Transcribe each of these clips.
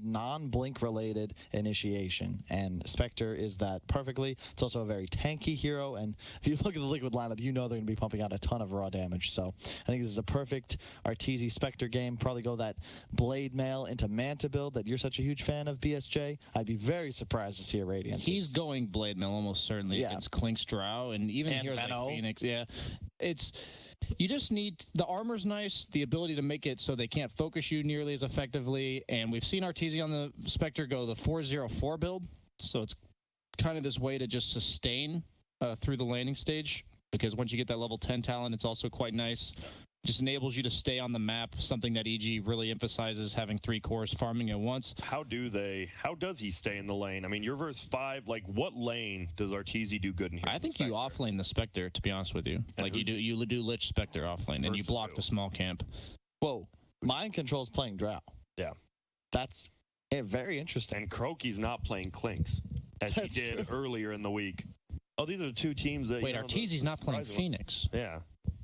non-blink related initiation, and Spectre is that perfectly. It's also a very tanky hero, and if you look at the Liquid lineup, you know they're going to be pumping out a ton of raw damage. So I think this is a perfect Arteezy Spectre game. Probably go that Blade Mail into Manta build that you're such a huge fan of, BSJ. I'd be very surprised to see a Radiance. He's going Blade Mail almost certainly. Yeah. It's Klink's Drow, and even heroes like Phoenix. Yeah, it's... You just need, the armor's nice, the ability to make it so they can't focus you nearly as effectively, and we've seen Arteezy on the Spectre go the 4-0-4 build, so it's kind of this way to just sustain through the landing stage, because once you get that level 10 talent, it's also quite nice. Just enables you to stay on the map, something that EG really emphasizes, having 3 cores farming at once. How does he stay in the lane? I mean, you're verse 5, like what lane does Arteezy do good in here? I think you offlane the Spectre, to be honest with you. And like you do Lich Spectre offlane, and you block the small camp. Whoa, Mind Control's playing Drow. Yeah. That's very interesting. And Croaky's not playing Klinks, as he did earlier in the week. Oh, these are the 2 teams that... Wait, Arteezy's not playing Phoenix. Yeah.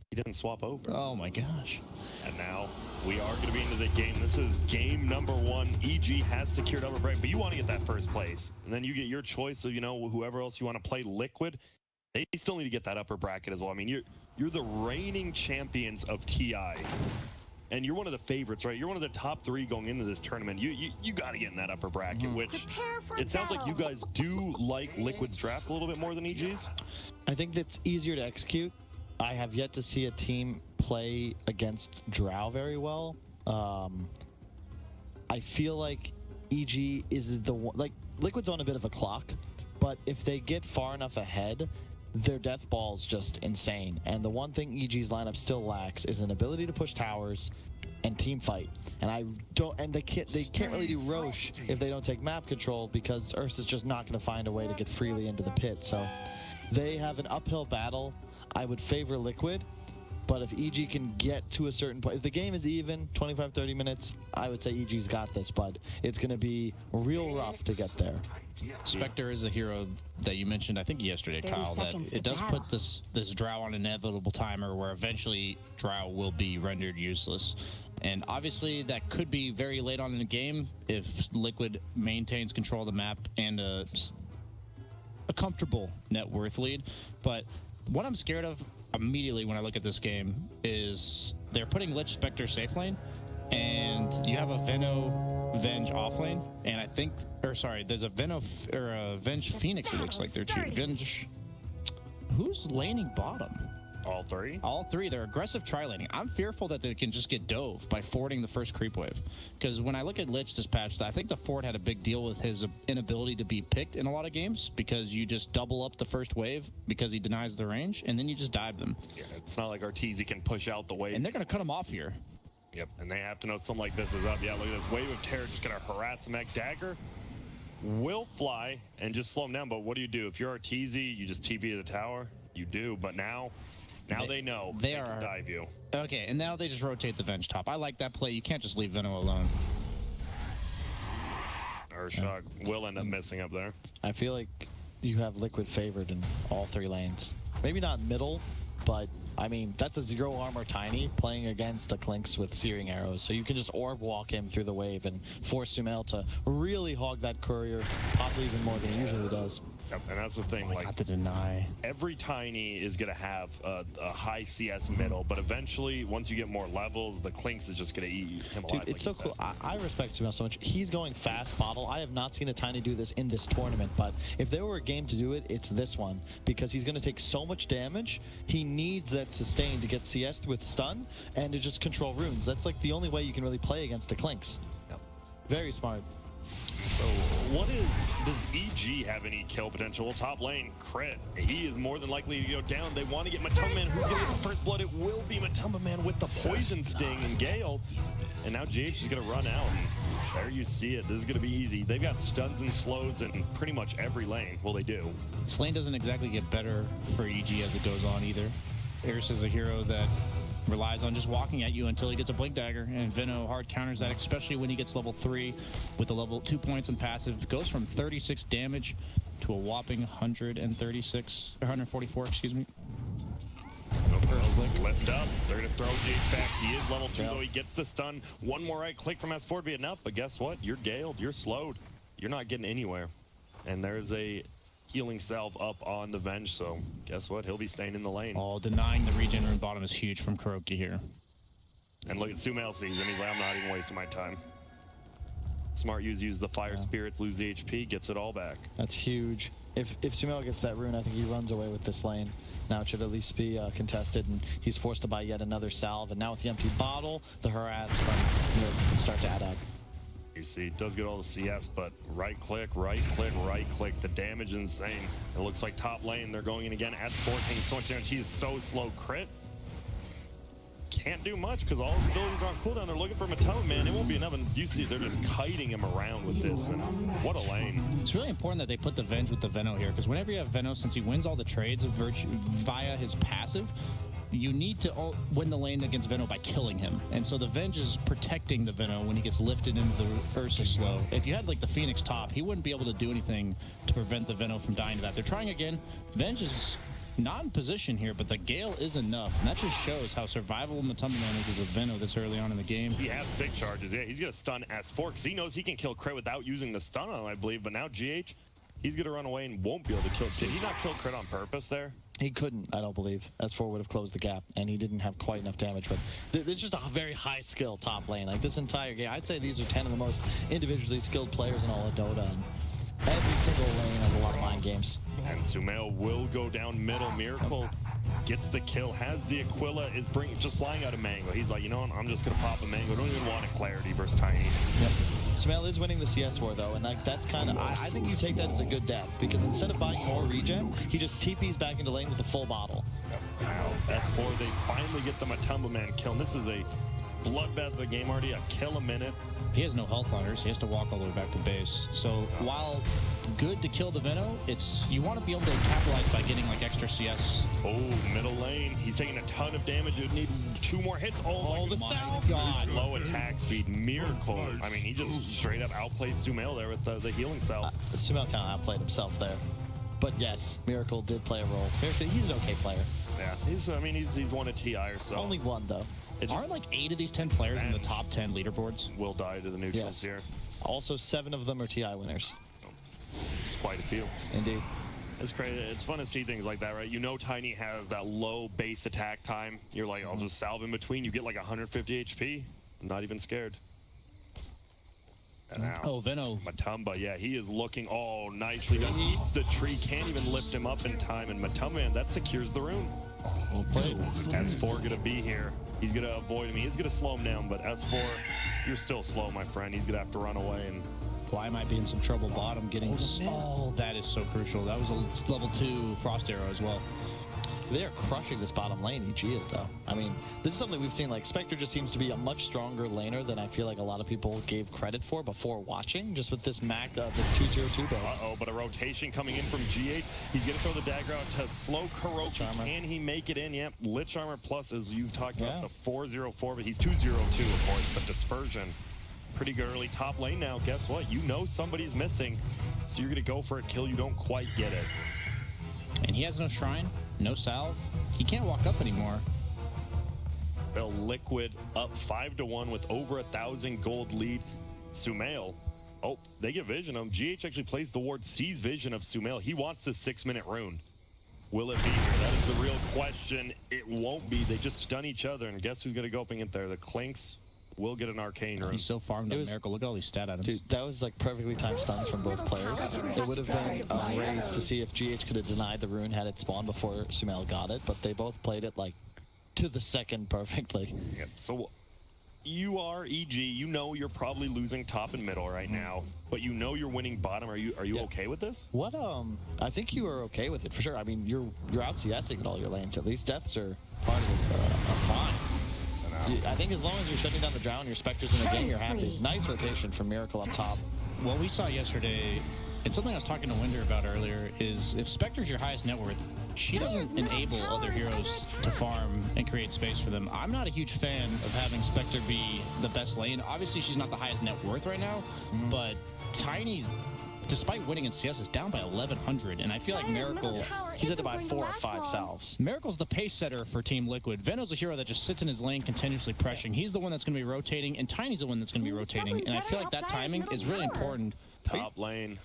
He didn't swap over. Oh my gosh. And now we are going to be into the game. This is game number 1. EG has secured upper bracket, but you want to get that first place. And then you get your choice of, you know, whoever else you want to play. Liquid, they still need to get that upper bracket as well. I mean, you're the reigning champions of TI. And you're one of the favorites, right? You're one of the top 3 going into this tournament. You got to get in that upper bracket, which it sounds like you guys do like Liquid's draft a little bit more than EG's. I think that's easier to execute. I have yet to see a team play against Drow very well. I feel like EG is the one, like Liquid's on a bit of a clock, but if they get far enough ahead, their death ball's just insane. And the one thing EG's lineup still lacks is an ability to push towers and team fight. And they can't really do Roche if they don't take map control, because Ursa's just not going to find a way to get freely into the pit. So they have an uphill battle. I would favor Liquid, but if EG can get to a certain point, if the game is even, 25-30 minutes, I would say EG's got this, but it's going to be real rough to get there. Spectre is a hero that you mentioned, I think yesterday, Kyle, that it does put this Drow on an inevitable timer where eventually Drow will be rendered useless. And obviously that could be very late on in the game if Liquid maintains control of the map and a comfortable net worth lead. But what I'm scared of immediately when I look at this game is they're putting Lich Spectre safe lane, and you have a Veno Venge off lane, and I think, or sorry, there's a Veno or a Venge Phoenix. It looks like they're two. Venge. Who's laning bottom? All 3? All 3. They're aggressive tri-laning. I'm fearful that they can just get dove by forwarding the first creep wave. Because when I look at Lich this patch, I think the Ford had a big deal with his inability to be picked in a lot of games, because you just double up the first wave because he denies the range, and then you just dive them. Yeah, it's not like Arteezy can push out the wave. And they're going to cut him off here. Yep, and they have to know something like this is up. Yeah, look at this wave of terror just going to harass him. That dagger will fly and just slow him down, but what do? If you're Arteezy, you just TP to the tower? You do, but now they know they can dive you. Okay, and now they just rotate the Venge top. I like that play. You can't just leave Veno alone. Urshok will end up missing up there. I feel like you have Liquid favored in all 3 lanes. Maybe not middle, but I mean, that's a 0 armor Tiny playing against a Klinks with Searing Arrows. So you can just orb walk him through the wave and force Sumail to really hog that courier, possibly even more than he usually does. Yep, and that's the thing, like, got the deny. Every Tiny is going to have a high CS middle, but eventually, once you get more levels, the Klinks is just going to eat him alive. Dude, it's so cool. I respect Sumail so much. He's going fast bottle. I have not seen a Tiny do this in this tournament, but if there were a game to do it, it's this one, because he's going to take so much damage. He needs that sustain to get CS'd with stun and to just control runes. That's like the only way you can really play against the Klinks. Yep. Very smart. So does EG have any kill potential? Well, top lane, Crit, he is more than likely to go down. They want to get Matumba Man. Who's going to get the first blood? It will be Matumba Man with the Poison Sting and Gale. And now GH is going to run out. And there you see it. This is going to be easy. They've got stuns and slows in pretty much every lane. Well, they do. This lane doesn't exactly get better for EG as it goes on either. Eris is a hero that relies on just walking at you until he gets a Blink Dagger, and Veno hard counters that, especially when he gets level 3 with the level 2 points in passive. Goes from 36 damage to a whopping 136, or 144, excuse me. First lift up. They're going to throw GH back. He is level 2, though. He gets the stun. One more right click from S4 to be enough, but guess what? You're galed. You're slowed. You're not getting anywhere. And there's a healing salve up on the Venge, so guess what? He'll be staying in the lane. Oh, denying the regen rune bottom is huge from Kuroki here. And look at Sumail sees him. He's like, I'm not even wasting my time. Smart use the fire spirits, lose the HP, gets it all back. That's huge. If Sumail gets that rune, I think he runs away with this lane. Now it should at least be contested, and he's forced to buy yet another salve. And now with the empty bottle, the harass from can start to add up. You see, does get all the CS, but right click, right click, right click. The damage is insane. It looks like top lane, they're going in again. S4 taking so much damage. He is so slow. Crit. Can't do much because all his abilities are on cooldown. They're looking for Matoma, man. It won't be enough. And you see, they're just kiting him around with this. And what a lane. It's really important that they put the Venge with the Veno here, because whenever you have Veno, since he wins all the trades via his passive, you need to win the lane against Veno by killing him. And so the Venge is protecting the Veno when he gets lifted into the Ursa slow. If you had like the Phoenix top, he wouldn't be able to do anything to prevent the Veno from dying to that. They're trying again. Venge is not in position here, but the Gale is enough. And that just shows how survivable Matoma Man is as a Veno this early on in the game. He has stick charges. Yeah, he's going to stun S4 because he knows he can kill Crit without using the stun on him, I believe. But now GH, he's going to run away and won't be able to kill. Did he not kill Crit on purpose there? He couldn't, I don't believe. S4 would have closed the gap, and he didn't have quite enough damage. But there's just a very high skill top lane. Like this entire game, I'd say these are 10 of the most individually skilled players in all of Dota. And every single lane has a lot of mind games. And Sumail will go down middle. Miracle gets the kill, has the Aquila, is just flying out of Mango. He's like, you know what, I'm just going to pop a Mango. Don't even want a Clarity versus Tiny. Yep. Sumail is winning the CS war, though, and like that's kind of, I think you take that as a good death, because instead of buying more regen, he just TPs back into lane with a full bottle. Now, S4, they finally get the Matoma Man kill. And this is a bloodbath of the game already, a kill a minute. He has no health on her, so he has to walk all the way back to base. So while good to kill the Veno, you want to be able to capitalize by getting like extra CS. Oh, middle lane. He's taking a ton of damage. You'd need 2 more hits. Oh the salve. God. Low attack speed. Miracle. I mean, he just straight up outplays Sumail there with the healing salve. Sumail kind of outplayed himself there. But yes, Miracle did play a role. He's an okay player. Yeah, he's won a TI or so. Only one, though. Aren't like 8 of these 10 players in the top 10 leaderboards? Will die to the neutrals here. Also, 7 of them are TI winners. It's quite a few. Indeed. It's crazy. It's fun to see things like that, right? You know Tiny has that low base attack time. You're like, I'll just salve in between. You get like 150 HP. I'm not even scared. And now, Veno. Matoma, yeah, he is looking nicely done. He eats the tree, can't even lift him up in time. And Matoma, man, that secures the rune. Well played. S4 gonna be here. He's gonna avoid him. He's gonna slow him down, but S4, you're still slow, my friend. He's gonna have to run away. And Fly might be in some trouble bottom getting. Oh, that is so crucial. That was a level 2 Frost Arrow as well. They are crushing this bottom lane, EG is, though. I mean, this is something we've seen. Like, Spectre just seems to be a much stronger laner than I feel like a lot of people gave credit for before watching, just with this this 202 build. Uh-oh, but a rotation coming in from G8. He's going to throw the dagger out to slow Kuroki. Can he make it in? Yep, Lich Armor Plus, as you've talked about, the 404, but he's 202, of course, but Dispersion. Pretty early top lane now. Guess what? You know somebody's missing, so you're going to go for a kill. You don't quite get it. And he has no shrine, no salve. He can't walk up anymore. Well, Liquid up 5-1 with over 1,000 gold lead. Sumail. Oh, they get vision of him. GH actually plays the ward, sees vision of Sumail. He wants this 6-minute rune. Will it be here? That is the real question. It won't be. They just stun each other, and guess who's going to go up in there? The Clinks will get an arcane rune. He's so farmed up Miracle. Look at all these stat items. Dude, that was like perfectly timed stuns from both players. It would have been a race to see if GH could have denied the rune had it spawned before Sumail got it, but they both played it like to the second perfectly. Yep. So you are EG. You know you're probably losing top and middle right now, but you know you're winning bottom. Are you okay with this? What I think you are okay with it for sure. I mean, you're out CSing at all your lanes. At least deaths are part of it. Fine. I think as long as you're shutting down the drown, your Spectre's in the game, you're happy. Nice rotation from Miracle up top. What we saw yesterday, and something I was talking to Winder about earlier, is if Spectre's your highest net worth, she doesn't enable other heroes to farm and create space for them. I'm not a huge fan of having Spectre be the best lane. Obviously, she's not the highest net worth right now, but Tiny's despite winning in CS, is down by 1,100, and I feel like Miracle... He's had to buy 4 or 5 salves. Miracle's the pace setter for Team Liquid. Veno's a hero that just sits in his lane continuously pressuring. He's the one that's going to be rotating, and Tiny's the one that's going to be rotating, and I feel like that timing is really important. Top lane.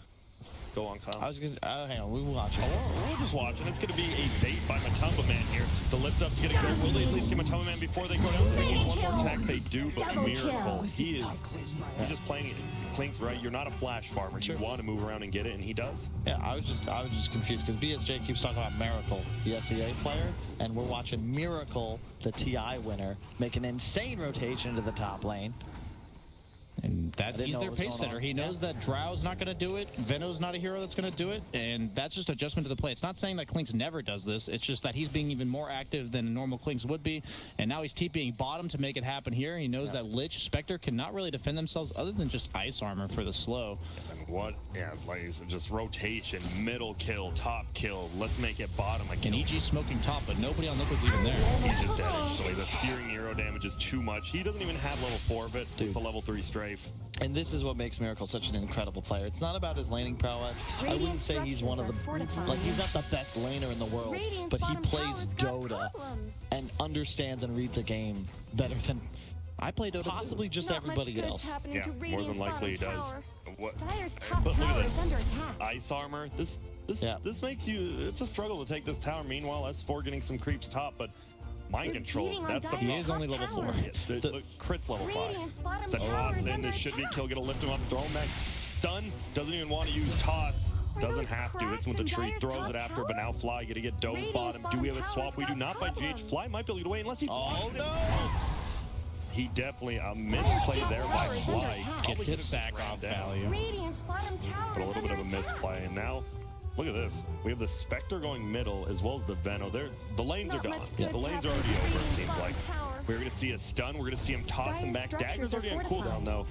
Go on, Kyle. I was gonna, hang on, we will watch it. We're just watching. It's going to be a bait by Matumba Man here. The lift up's going to go. Will they at least get Matumba Man before they go down? They need one more attack. They do, but Miracle, he's just playing it. Clink's right. You're not a flash farmer. You want to move around and get it, and he does. Yeah, I was just confused because BSJ keeps talking about Miracle, the SEA player, and we're watching Miracle, the TI winner, make an insane rotation into the top lane. And that he's their pace setter. He knows that Drow's not going to do it. Veno's not a hero that's going to do it. And that's just adjustment to the play. It's not saying that Klinks never does this. It's just that he's being even more active than normal Klinks would be. And now he's TPing bottom to make it happen here. He knows that Lich, Spectre cannot really defend themselves other than just ice armor for the slow. And what? Yeah, like just rotation, middle kill, top kill. Let's make it bottom again. And EG smoking top, but nobody on Liquid's even there. He's just dead instantly. The searing hero damage is too much. He doesn't even have level 4 of it with the level 3 strafe. And this is what makes Miracle such an incredible player. It's not about his laning prowess. I wouldn't say he's one of the, like, he's not the best laner in the world, but he plays Dota and understands and reads a game better than I play Dota possibly just everybody else. Yeah, more than likely he does. What? But look at this. Ice armor. This makes you, it's a struggle to take this tower. Meanwhile, S4 getting some creeps top, but mind control, that's the... He is only level 4. Yeah, the crit's level 5. The toss in, this should be kill, get a lift him up, throw him back. Stun, doesn't even want to use toss. Doesn't have to, hits him with the tree, throws it after, but now Fly gonna get dove bottom. Do we have a swap? We do not by GH. Fly might be able to get away unless he... Oh no! He definitely, a misplay there by Fly. Gets his sack off value. But a little bit of a misplay, and now... Look at this. We have the Spectre going middle as well as the Veno. The lanes are done. Yeah, the lanes are already over, it seems like. We're going to see a stun. We're going to see him toss him back. Dagger's already on cooldown, though.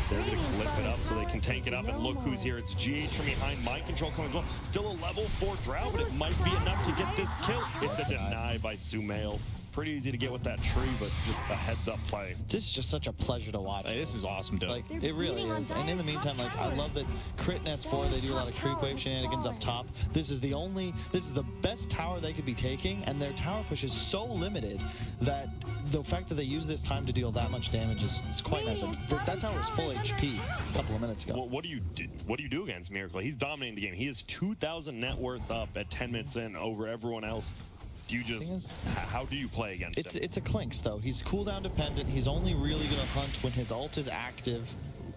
They're going to clip it up so they can tank it up. And look who's here. It's GH from behind. Mind control coming as well. Still a level 4 Drow, but it might be enough to get this kill. It's a deny by Sumail. Pretty easy to get with that tree, but just a heads-up play. This is just such a pleasure to watch. This is awesome, dude. Like, it really is. And in the meantime, like, I love that Crit and S4, they do a lot of creep wave shenanigans up top. This is the best tower they could be taking, and their tower push is so limited that the fact that they use this time to deal that much damage is quite nice. That tower was full HP a couple of minutes ago. Well, what do you do against Miracle? He's dominating the game. He is 2,000 net worth up at 10 minutes in over everyone else. Do you just, how do you play against him? It's a Klinks, though. He's cooldown dependent. He's only really going to hunt when his ult is active.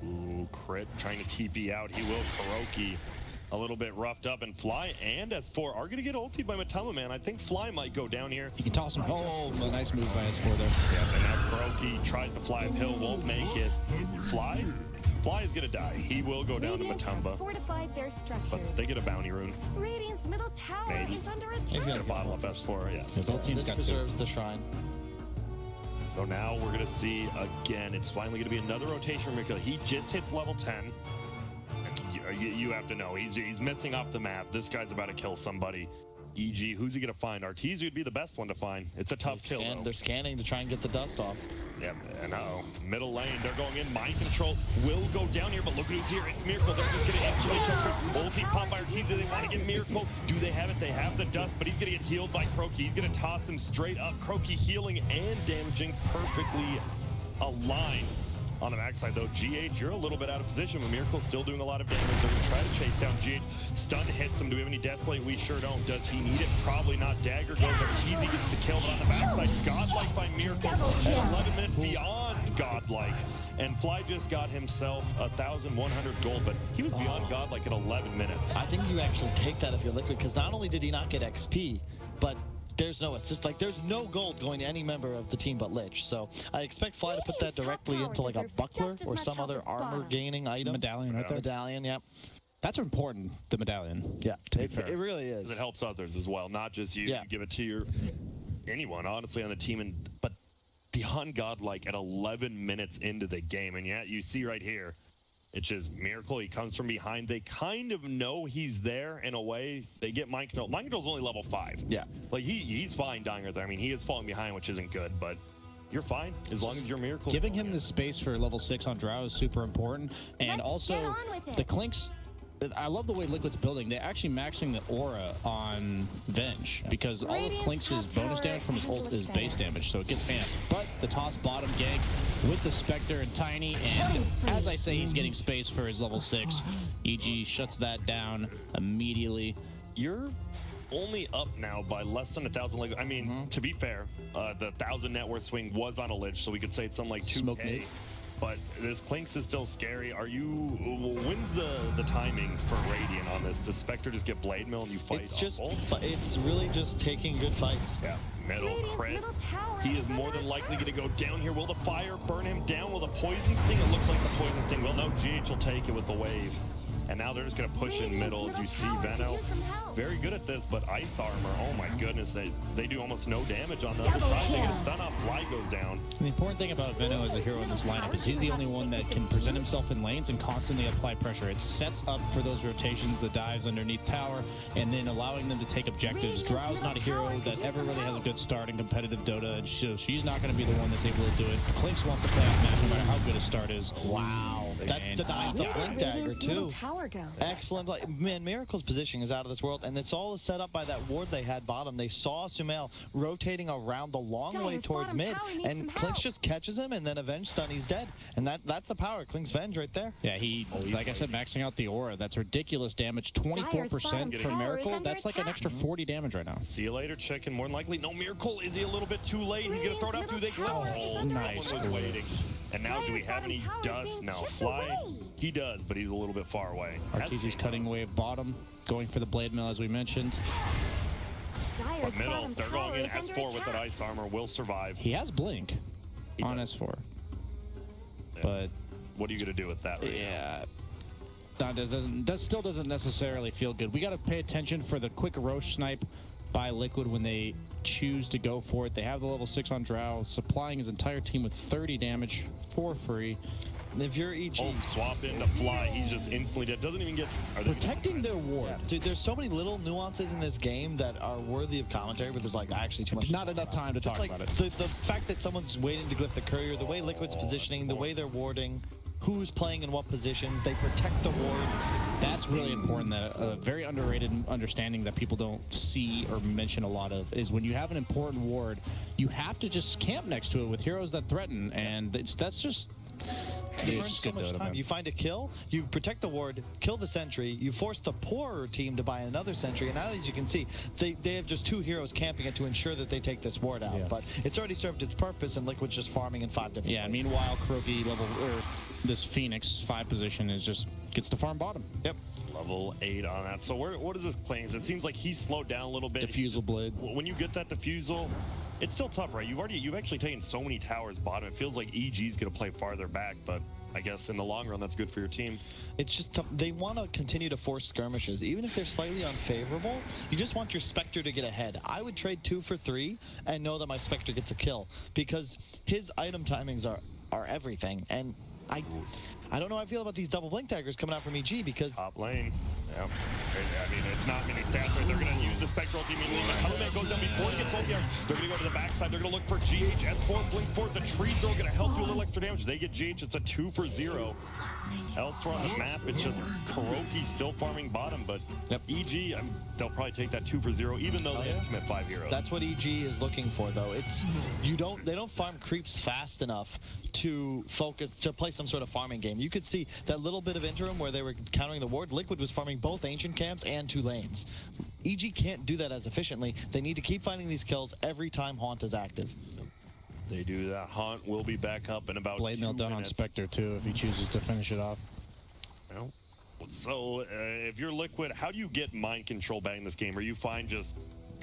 Ooh, Crit trying to TP out. He will. Kuroki a little bit roughed up, and Fly and S4 are going to get ultied by Matumba Man. I think Fly might go down here. He can toss him. Oh, a nice move by S4 there. Yeah, and now Kuroki tries to fly uphill, won't make it. Fly is gonna die. He will go down to Matumba. But they get a bounty rune. Radiant's middle tower is under attack. He's gonna bottle up S4, yeah. His whole team's this preserves the shrine. So now we're gonna see again, it's finally gonna be another rotation from He just hits level 10. And you have to know, he's missing off the map. This guy's about to kill somebody. EG, who's he gonna find? Arteezy would be the best one to find. It's a tough kill, though. They're scanning to try and get the dust off. Yep, and middle lane, they're going in. Mind control will go down here, but look who's here. It's Miracle. They're just gonna instantly kill. Ulti pop by Arteezy. They want to get Miracle. Do they have it? They have the dust, but he's gonna get healed by Croaky. He's gonna toss him straight up. Croaky healing and damaging, perfectly aligned. On the backside, though, GH, you're a little bit out of position, but Miracle's still doing a lot of damage. They're going to try to chase down GH. Stun hits him. Do we have any Desolate? We sure don't. Does he need it? Probably not. Dagger goes Arteezy, gets the kill, but on the backside, Godlike by Miracle at 11 minutes beyond Godlike. And Fly just got himself 1,100 gold, but he was beyond Godlike at 11 minutes. I think you actually take that if you're Liquid, because not only did he not get XP, but there's no assist, like there's no gold going to any member of the team but Lich. So I expect Fly to put that directly into like a buckler or some other armor gaining item. Medallion right there. Medallion, yep. That's important, the medallion. Yeah, it really is. It helps others as well, not just you. Yeah. You give it to anyone, honestly, on the team. But beyond Godlike at 11 minutes into the game, and yet you see right here, it's just Miracle. He comes from behind. They kind of know he's there in a way. They get Mind Control. Mind Control's only level 5. Yeah. Like, he's fine dying right there. I mean, he is falling behind, which isn't good, but you're fine as long as you're Miracle. Giving him the space for level 6 on Drow is super important. And also, the Klinks, I love the way Liquid's building. They're actually maxing the aura on Venge because all of Radiant's Clinks' top bonus tower damage from his has ult is looked base better. damage, so it gets amped. But the toss bottom gank with the Spectre and Tiny, and as I say, he's getting space for his level 6. EG shuts that down immediately. You're only up now by less than 1,000. I mean, to be fair, the 1,000 net worth swing was on a lich, so we could say it's something like 2K. Smoke me. But this Clinks is still scary. When's the timing for Radiant on this? Does Spectre just get Blade Mill and you fight? It's just, both? it's really just taking good fights. Yeah, middle Radiant's crit. middle tower He is more under than likely attack. going to go down here. Will the fire burn him down? Will the poison sting? It looks like the poison sting. Well, no, GH will take it with the wave. And now they're just going to push in middle, as you see Veno. Very good at this, but ice armor, oh my goodness, they do almost no damage on the other side. They get a stun off, Fly goes down. The important thing about Veno as a hero in this lineup is he's the only one that can present himself in lanes and constantly apply pressure. It sets up for those rotations, the dives underneath tower, and then allowing them to take objectives. Drow's not a hero that ever really has a good start in competitive Dota, and she's not going to be the one that's able to do it. Clinks wants to play off map no matter how good a start is. Wow. That And denies the Blink Dagger, Radiant's middle too. tower go. Excellent. Like, man, Miracle's positioning is out of this world, and it's all set up by that ward they had bottom. They saw Sumail rotating around the long way Dire's towards bottom mid, tower needs some and help. Clinks just catches him, and then Avenge stun, he's dead. And that's the power. Clinks Venge right there. Yeah, like I said, maxing out the aura. That's ridiculous damage. 24% for tower is Miracle. under That's like an attack. extra 40 damage right now. See you later, chicken. More than likely, no Miracle. Is he a little bit too late? He's going to throw it out. Do they Radiant's middle tower is under nice. Someone was waiting. And now do we have any Dire's bottom tower is dust? being No. chipped Fly? away. He does, but he's a little bit far away. Arteezy's cutting wave bottom, going for the Blade Mill as we mentioned. Dire's But middle, bottom they're tower going in is under S4 with that attack. ice armor. Will survive. He has Blink He on does. S4. Yeah. But What are you going to do with that right yeah, that still doesn't necessarily feel good. We got to pay attention for the quick Roche snipe by Liquid when they choose to go for it. They have the level 6 on Drow, supplying his entire team with 30 damage for free. If you're EG, now? Oh, swap into Fly. He's just instantly dead. Doesn't even get... Are they Protecting their ward. dude, there's so many little nuances in this game that are worthy of commentary, but there's like actually too much. Not enough time to talk Like about it. the fact that someone's waiting to glyph the courier, the way Liquid's positioning, the way they're warding, who's playing in what positions, they protect the ward. That's really important. That a very underrated understanding that people don't see or mention a lot of is when you have an important ward, you have to just camp next to it with heroes that threaten, and that's just. It It's burns so good much Dota, time. man. You find a kill, you protect the ward, kill the sentry, you force the poorer team to buy another sentry, and now as you can see, they have just 2 heroes camping it to ensure that they take this ward out. Yeah. But it's already served its purpose, and Liquid's just farming in 5 different Yeah, ways. meanwhile, Kuroki this Phoenix 5 position is just gets to farm bottom. Yep. Level 8 on that. So what is this Clings? It seems like he's slowed down a little bit. Diffusal blade. When you get that diffusal, it's still tough, right? You've actually taken so many towers bottom. It feels like EG's going to play farther back, but I guess in the long run, that's good for your team. It's just tough. They want to continue to force skirmishes, even if they're slightly unfavorable. You just want your Spectre to get ahead. I would trade 2 for 3 and know that my Spectre gets a kill, because his item timings are everything. And I don't know how I feel about these double blink daggers coming out from EG, because Top lane. Yeah. I mean, it's not many stats, right? They're going to use the Spectral immediately. The Hellman goes down before he gets ult here. They're going to go to the backside. They're going to look for GH. S4 blinks forward. The tree throw going to help do a little extra damage. They get GH. It's a 2 for 0. Elsewhere on the map, it's just Kuroki still farming bottom, but EG, they'll probably take that 2 for 0, even though they have to commit 5 heroes. that's what EG is looking for, though. It's they don't farm creeps fast enough to play some sort of farming game. You could see that little bit of interim where they were countering the ward. Liquid was farming both ancient camps and 2 lanes. EG can't do that as efficiently. They need to keep finding these kills every time Haunt is active. They do that. Haunt will be back up in about Blade 2 Mill done on minutes. Spectre too if he chooses to finish it off. Well, so if you're Liquid, how do you get mind control back in this game? Are you fine just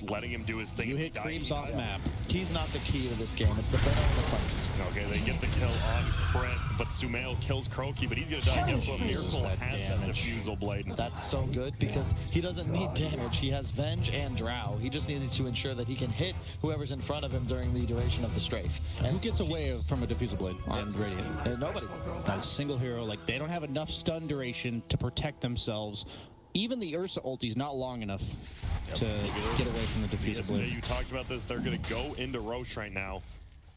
letting him do his thing? You and hit die? creeps off map. He's not the key to this game. It's the Venom and the Clinks. Okay, they get the kill on Crit, but Sumail kills Kuroki, but he's gonna die. Guess what? Miracle that has that damage. diffusal blade. That's so good because he doesn't need damage. He has Venge and Drow. He just needed to ensure that he can hit whoever's in front of him during the duration of the strafe. And who gets away from a diffusal blade on Radiant? Nobody. Not a single hero. Like, they don't have enough stun duration to protect themselves. Even the Ursa ulti's not long enough to get away from the diffusal Yesterday blade. you talked about this. They're gonna go into Roche right now.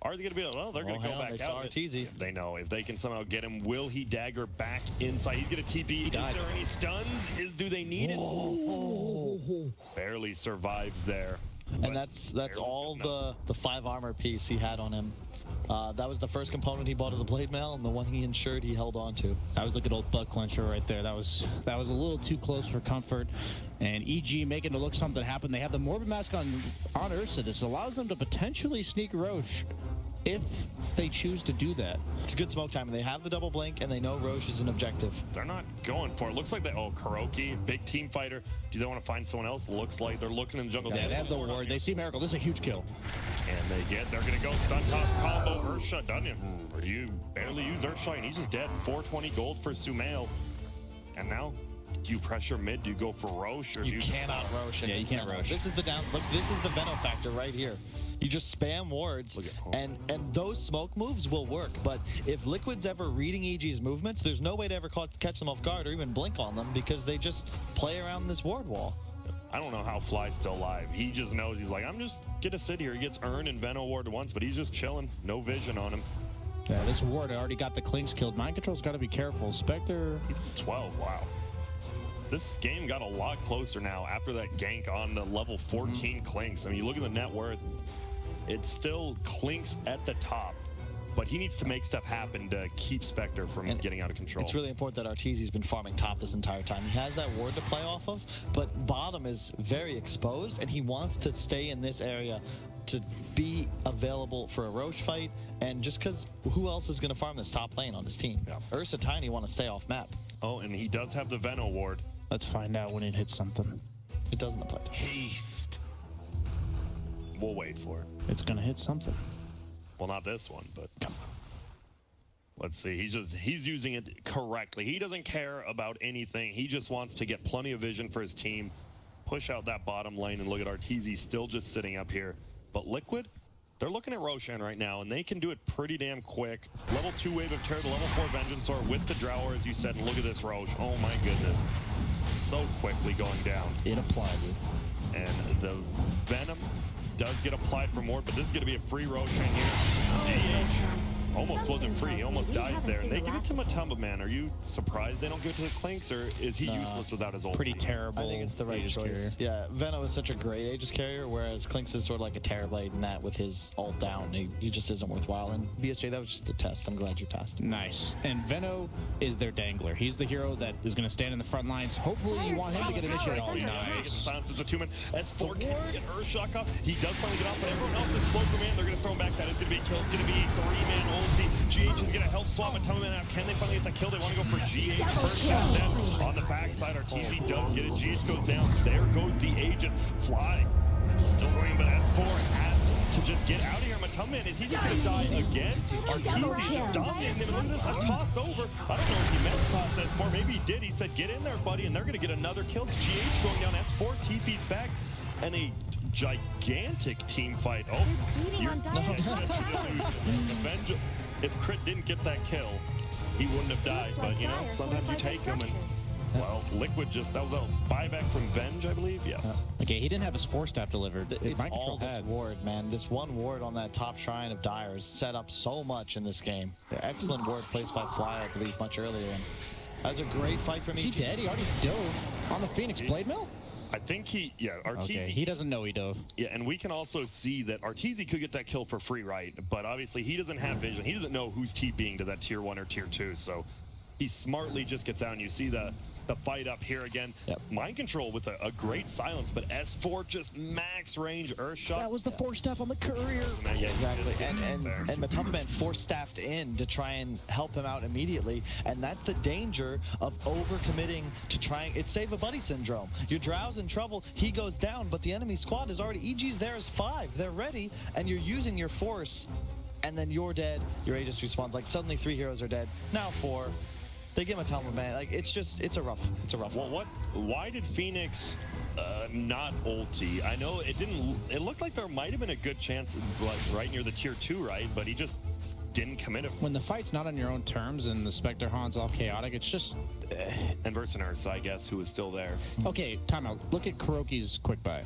Are they going to be, well, they're going to go hell, back they out. saw Arteezy. They know if they can somehow get him, will he dagger back inside? He's going to TP. Is there any stuns? Do they need it? Barely survives there. And that's all the 5 armor piece he had on him. That was the first component he bought of the blade mail, and the one he ensured he held on to. That was a good old butt clencher right there. That was a little too close for comfort. And EG making it look something happen. They have the Morbid Mask on Ursa. This allows them to potentially sneak Roche if they choose to do that. It's a good smoke time, and they have the double blink, and they know Roche is an objective. They're not going for it. Looks like they, Kuroki, big team fighter. Do they want to find someone else? Looks like they're looking in the jungle. Yeah, they have the ward. They see Miracle. This is a huge kill. And they're going to go stun toss combo. Ursha done it. You barely use Ursha, and he's just dead. 420 gold for Sumail. And now, do you pressure mid? Do you go for Roche? Or You cannot Roche. Yeah, you can't Roche. This is the Look, this is the Veno factor right here. You just spam wards, and those smoke moves will work. But if Liquid's ever reading EG's movements, there's no way to ever catch them off guard or even blink on them because they just play around this ward wall. I don't know how Fly's still alive. He just knows, he's like, I'm just gonna sit here. He gets Urn and Veno ward once, but he's just chilling. No vision on him. Yeah, this ward already got the Clinks killed. Mind Control's got to be careful. Spectre. He's 12. Wow. This game got a lot closer now after that gank on the level 14 Clinks. I mean, you look at the net worth. It's still Clinks at the top, but he needs to make stuff happen to keep Spectre from getting out of control. It's really important that Arteezy's been farming top this entire time. He has that ward to play off of, but bottom is very exposed, and he wants to stay in this area to be available for a Roche fight, and just because who else is going to farm this top lane on his team? Yeah. Ursa Tiny want to stay off map. Oh, and he does have the Veno ward. Let's find out when it hits something. It doesn't apply. Haste. We'll wait for it. It's going to hit something. Well, not this one, but Come on. let's see. He's using it correctly. He doesn't care about anything. He just wants to get plenty of vision for his team, push out that bottom lane, and look at Arteezy still just sitting up here. But Liquid, they're looking at Roshan right now, and they can do it pretty damn quick. Level 2 Wave of Terror to level 4 Vengeance Sword with the Drower, as you said. And look at this Roche. Oh my goodness. So quickly going down. It applied. And the Venom does get applied for more, but this is going to be a free Roshan here. Almost wasn't free. He almost dies there. And they give it to Matumba Man. Are you surprised they don't give it to the Clinks, or is he useless without his ult? Pretty terrible. I think it's the right Aegis choice. carrier. Yeah, Veno is such a great Aegis carrier, whereas Clinks is sort of like a Terrorblade in that with his ult down. He just isn't worthwhile. And BSJ, that was just a test. I'm glad you passed. Nice. And Veno is their dangler. He's the hero that is going to stand in the front lines. Hopefully you want him to get initiated. Oh, nice. Silence is a 2-man. S4 can't get Urshak up. He does finally get off, but everyone else is slow command. They're going to throw him back. That is going to be a kill. It's going to be a 3-man ulti. GH is going to help swap a ton out. Can they finally get the kill? They want to go for GH first. Instead, on the backside, Arteezy does get it. GH goes down. There goes the Aegis. Fly. Still going, but S4 has to just get out of here. Matumba, is he just going to die again? Arteezy just dominating him. Look at this. A toss over. I don't know if he meant to toss S4. Maybe he did. He said, get in there, buddy. And they're going to get another kill. It's GH going down. S4 TP's back. And a gigantic team fight. Oh, you're if Crit didn't get that kill, he wouldn't have died. But, you know, sometimes you take him and, well, Liquid just, that was a buyback from Venge, I believe. Yes. Okay, he didn't have his 4-staff delivered. It's all this ward, man. This one ward on that top shrine of Dire has set up so much in this game. The excellent ward placed by Fly, I believe, much earlier. And that was a great fight from Is he dead? He already dove on the Phoenix Blade Mill? I think Arteezy. Okay, he doesn't know he dove. Yeah, and we can also see that Arteezy could get that kill for free, right? But obviously he doesn't have vision. He doesn't know who's TPing to that tier 1 or tier 2, so he smartly just gets out, and you see the fight up here again. Yep. Mind Control with a great silence, but S4 just max range Earthshot. That was the 4-staff on the courier. Yeah, Exactly, and Matumba Man force-staffed in to try and help him out immediately, and that's the danger of overcommitting to trying. It's save a buddy syndrome. Your Drow's in trouble, he goes down, but the enemy squad is already, EG's there as 5, they're ready, and you're using your force, and then you're dead, your Aegis respawns, like suddenly 3 heroes are dead, now 4. They give him a Matumba Man. Like it's a rough Well, why did Phoenix not ulti? I know it didn't. It looked like there might have been a good chance, like right near the tier 2, right? But he just didn't commit it. When the fight's not on your own terms and the Spectre Han's all chaotic, it's just. And Versiners, I guess, who was still there. Okay, timeout. Look at Kuroki's quick buy.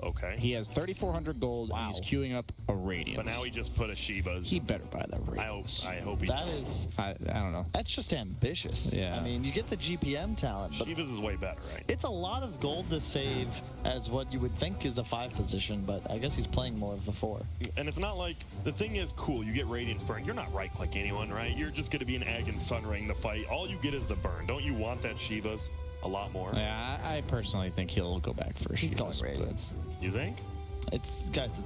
Okay. He has 3,400 gold, and he's queuing up a Radiance. But now he just put a Shiva's. He better buy that Radiance. I hope he That is, I don't know. that's just ambitious. Yeah. I mean, you get the GPM talent, but Shiva's is way better, right? it's a lot of gold to save as what you would think is a 5 position, but I guess he's playing more of the 4. And it's not like, the thing is, cool, you get Radiance Burn. You're not right-click anyone, right? You're just going to be an Egg and Sunring the fight. All you get is the burn. Don't you want that Shiva's a lot more? Yeah, I personally think he'll go back for He's Shiva's, going Radiance. You think? It's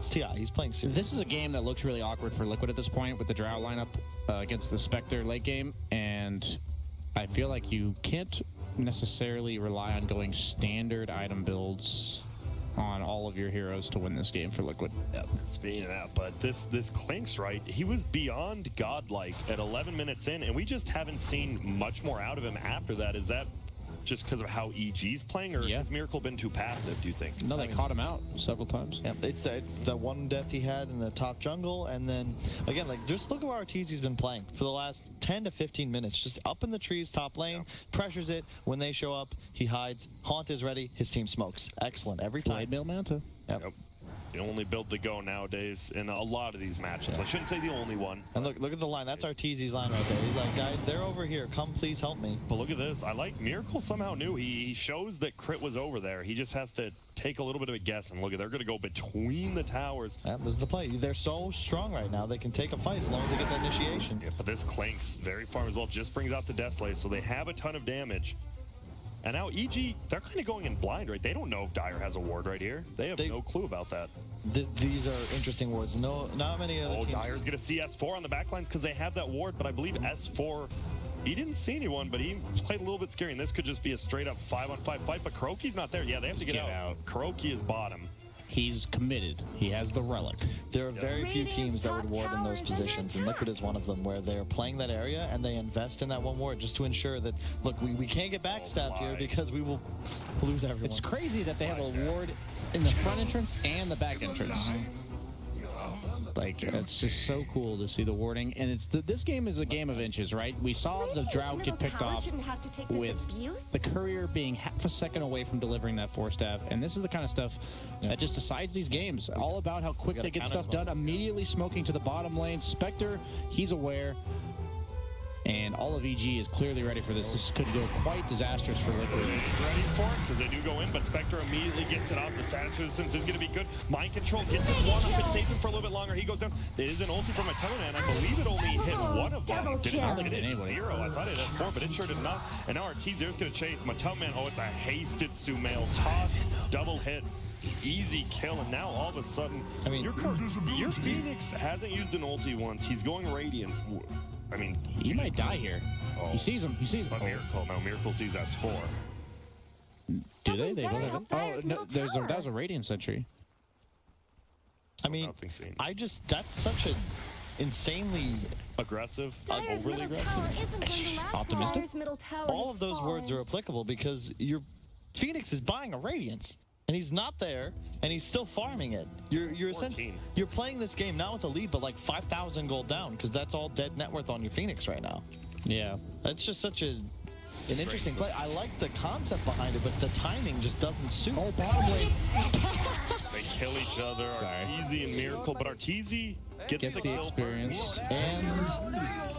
TI. He's playing serious. This is a game that looks really awkward for Liquid at this point with the Drow lineup against the Spectre late game, and I feel like you can't necessarily rely on going standard item builds on all of your heroes to win this game for Liquid. Yep. Speaking of that, but this Clinks, right? He was beyond godlike at 11 minutes in, and we just haven't seen much more out of him after that. Is that just because of how EG's playing, or has Miracle been too passive, do you think? No, they caught him out several times. Yeah, it's the one death he had in the top jungle, and then again, like, just look at how Arteezy's been playing for the last 10 to 15 minutes, just up in the trees, top lane, pressures it. When they show up, he hides. Haunt is ready. His team smokes. Excellent every time. Blade Mail Manta. Yep. You only build the go nowadays in a lot of these matchups. I shouldn't say the only one. And look at the line. That's Arteezy's line right there. He's like, guys, they're over here. Come, please help me. But look at this. I like Miracle somehow knew. He shows that Crit was over there. He just has to take a little bit of a guess. And look at, they're going to go between the towers. Yeah, this is the play. They're so strong right now. They can take a fight as long as they get the initiation. Yeah, but this Clinks very far as well. Just brings out the Deathslayer, so they have a ton of damage. And now EG, they're kind of going in blind, right? They don't know if Dire has a ward right here. They have no clue about that. These are interesting wards. No, not many other teams. Dire's going to see S4 on the backlines because they have that ward, but I believe S4, he didn't see anyone, but he played a little bit scary, and this could just be a straight-up 5-on-5 fight, but Kuroki's not there. Yeah, they have to get out. Kuroki is bottom. He's committed. He has the relic. There are very few teams that would ward in those positions, and Liquid is one of them, where they're playing that area and they invest in that one ward just to ensure that, look, we can't get backstabbed here because we will lose everyone. It's crazy that they have a ward in the front entrance and the back entrance. Like, it's just so cool to see the warding, and it's this game is a game of inches, right? We saw the Drought get picked off with the Courier being half a second away from delivering that 4-staff, and this is the kind of stuff that just decides these games. All about how quick they get stuff done, immediately smoking to the bottom lane. Spectre, he's aware, and all of EG is clearly ready for this. This could go quite disastrous for Liquid. Ready for it, because they do go in, but Spectre immediately gets it off. The status resistance is going to be good. Mind Control gets his one up and saves him for a little bit longer. He goes down. It is an ulti from Matoma, and I believe it only hit one of them. Did it not hit anybody? 0. I thought it had 4, but it sure did not. And now Arteezy's going to chase. Matoma, oh, it's a hasted Sumail. Toss, double hit. Easy kill, and now all of a sudden, I mean, your Phoenix hasn't used an ulti once. He's going Radiance. I mean, he might die here. Oh. He sees him. He sees him. But Miracle, no, Miracle sees S4. Do they? They don't have it. Oh, no, that was a Radiant Sentry. I mean, that's such a insanely aggressive, overly aggressive, optimistic. All of those words are applicable because your Phoenix is buying a Radiance. And he's not there, and he's still farming it. You're essentially playing this game not with a lead, but like 5,000 gold down, because that's all dead net worth on your Phoenix right now. Yeah, that's just such an interesting play. I like the concept behind it, but the timing just doesn't suit. Oh, bottom lane. They kill each other. Arteezy and Miracle, but Arteezy gets the experience, and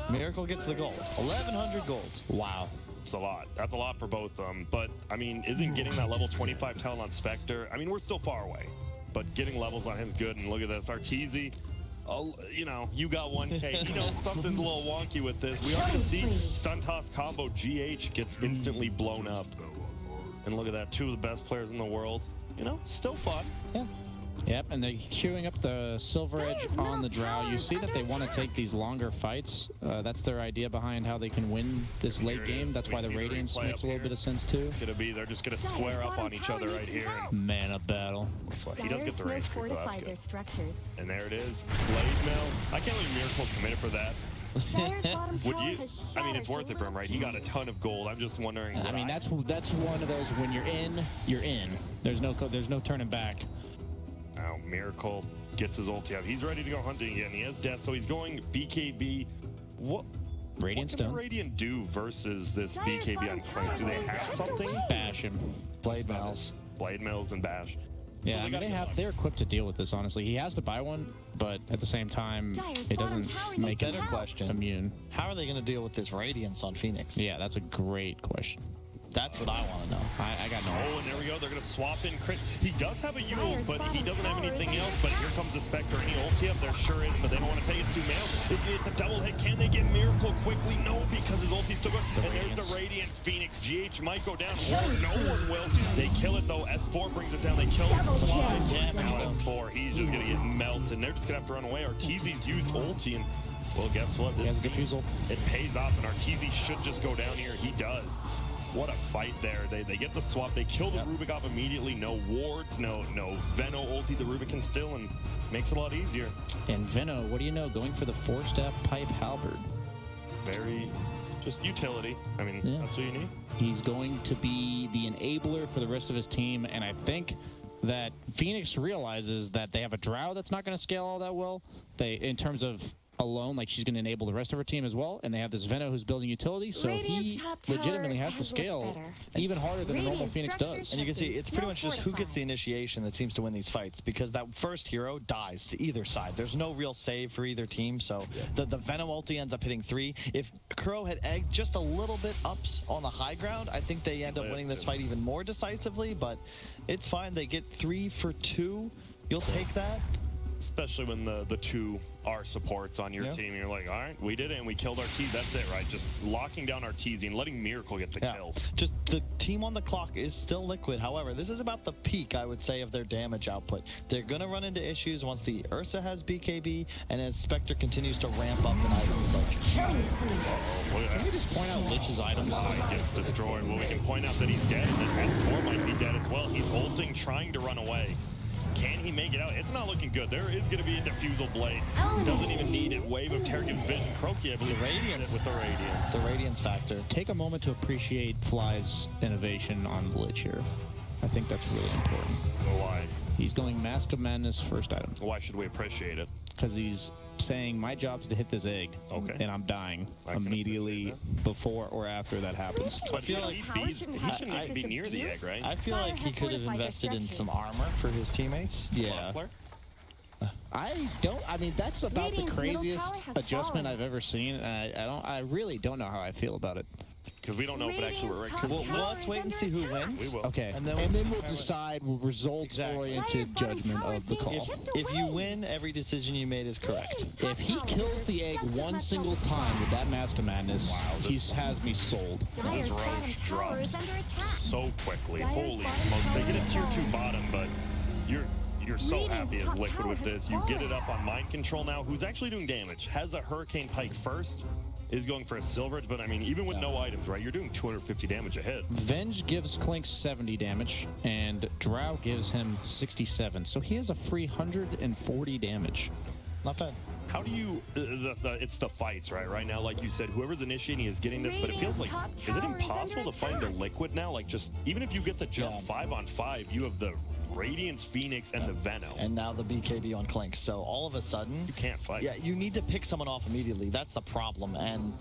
Miracle gets the gold. 1,100 gold. Wow. It's a lot. That's a lot for both of them. But, I mean, isn't getting that level 25 talent on Spectre, I mean, we're still far away. But getting levels on him is good. And look at this. Arteezy, you know, you got 1K. You know, something's a little wonky with this. We are going to see Stun Toss combo. GH gets instantly blown up. And look at that. 2 of the best players in the world. You know, still fun. Yeah. Yep, and they're queuing up the Silver Edge on the Drow. You see that they want to take these longer fights. That's their idea behind how they can win this late game. That's why the Radiance makes a little bit of sense too. They're just gonna square up on each other right here. Mana battle. That's why he does get the range creep, so that's good. And there it is. Blade Mill. I can't believe Miracle committed for that. Would you? I mean, it's worth it for him, right? He got a ton of gold. I'm just wondering. I mean, that's one of those when you're in, you're in. There's no turning back. Now Miracle gets his ulti out. He's ready to go hunting again. He has death, so he's going BKB. What Radiant Stone. What can Radiant do versus this BKB on Clinks? Do they have something? Bash him. Blade Mills. Blade Mills and Bash. Yeah, So I mean, they're equipped to deal with this, honestly. He has to buy one, but at the same time, Dyer's it bottom doesn't tower make needs it some help. Question. immune. How are they going to deal with this Radiance on Phoenix? Yeah, that's a great question. That's what I want to know. I got no Oh, and there we go. They're going to swap in crit. He does have a Yules, Dyer's but he bottom doesn't have tower is anything under else. But here attack. comes the Spectre. Any ulti up? There sure is, but they don't want to take it too now. It's a double hit. Can they get Miracle quickly? No, because his ulti's still going. And there's the Radiance Phoenix. GH might go down, or no one will. They kill it, though. S4 brings it down. They kill Double it. kill. Slides. Yeah, Now man. S4, he's just going to get melted. And they're just going to have to run away. Arteezy's used ulti, and, well, guess what? He has a diffusal. It pays off, and Arteezy should just go down here. He does. What a fight there. They get the swap. They kill the Rubik off immediately. No wards, no Veno ulti the Rubik still, and makes it a lot easier. And Veno, what do you know? Going for the 4-staff pipe halberd. Very just utility. I mean, Yeah. that's what you need. He's going to be the enabler for the rest of his team, and I think that Phoenix realizes that they have a Drow that's not going to scale all that well. In terms of alone, like she's going to enable the rest of her team as well, and they have this Veno who's building utility, so Radiant's he top tower legitimately has to has looked scale better. even harder than a normal Radiant Phoenix structures does. And you can see Something it's pretty much just who gets fortified. the initiation that seems to win these fights, because that first hero dies to either side. There's no real save for either team, so the Venom ulti ends up hitting 3. If Kuro had egged just a little bit ups on the high ground, I think they end up winning this fight even more decisively, but it's fine. They get 3 for 2. You'll take that. Especially when the two are supports on your team. You're like, all right, we did it, and we killed Arteezy. That's it, right? Just locking down Arteezy and letting Miracle get the kills. Just the team on the clock is still Liquid. However, this is about the peak, I would say, of their damage output. They're going to run into issues once the Ursa has BKB and as Spectre continues to ramp up in items like... Killing spree. Look at Can we that. just point out Lich's items? Gets destroyed. Well, we can point out that he's dead, and then S4 might be dead as well. He's ulting, trying to run away. Can he make it out? It's not looking good. There is going to be a Diffusal Blade. Doesn't even need it. Wave of Terra gives Vision. Croaky, I believe, The Radiance. did it with the Radiance. It's the Radiance factor. Take a moment to appreciate Fly's innovation on Lich here. I think that's really important. Why? He's going Mask of Madness first item Why should we appreciate it? because he's saying my job's to hit this egg, Okay. and I'm dying I can immediately appreciate before or after that happens. But feel should like he tower be, shouldn't he have shouldn't to even take be near this the egg, abuse. right? I feel Fire like he have could have fortified their invested in some structures. armor for his teammates. Yeah. Buckler? I mean, that's about the Radiant's middle craziest tower has adjustment fallen. I've ever seen, and I really don't know how I feel about it. Because we don't know if it actually worked. Radiant's 'Cause top we'll- Well, tower let's is wait and under see who attack. wins. We will. Okay, And and then then, we'll we'll decide results-oriented Dyer's bottom judgment tower of is the being call. chipped If you away. win, every decision you made is correct. Radiant's top If he tower kills deserves the egg just as one much single help. time with that Mask of Madness, he has me sold. Dyer's His bottom Roche tower drops is under attack. so quickly. Dyer's Holy bottom smokes. They tower get a is tier 2 falling. bottom, but you're so Radiant's happy as top Liquid tower with has this. You get it fallen. up on Mind Control now, who's actually doing damage. Has a Hurricane Pike first, is going for a Silverage, but I mean, even with no items, right, you're doing 250 damage a hit. Venge gives Clink 70 damage, and Drow gives him 67. So he has a free 140 damage. Not bad. How do you, it's the fights, right? Right now, like you said, whoever's initiating is getting this, but it feels like, Radiant's top is it tower is impossible under to find the attack. Liquid now? Like, just, even if you get the jump Yeah. 5-on-5, you have the Radiance, Phoenix, and the Venom. And now the BKB on Clink. So all of a sudden, You can't fight. yeah, you need to pick someone off immediately. That's the problem. And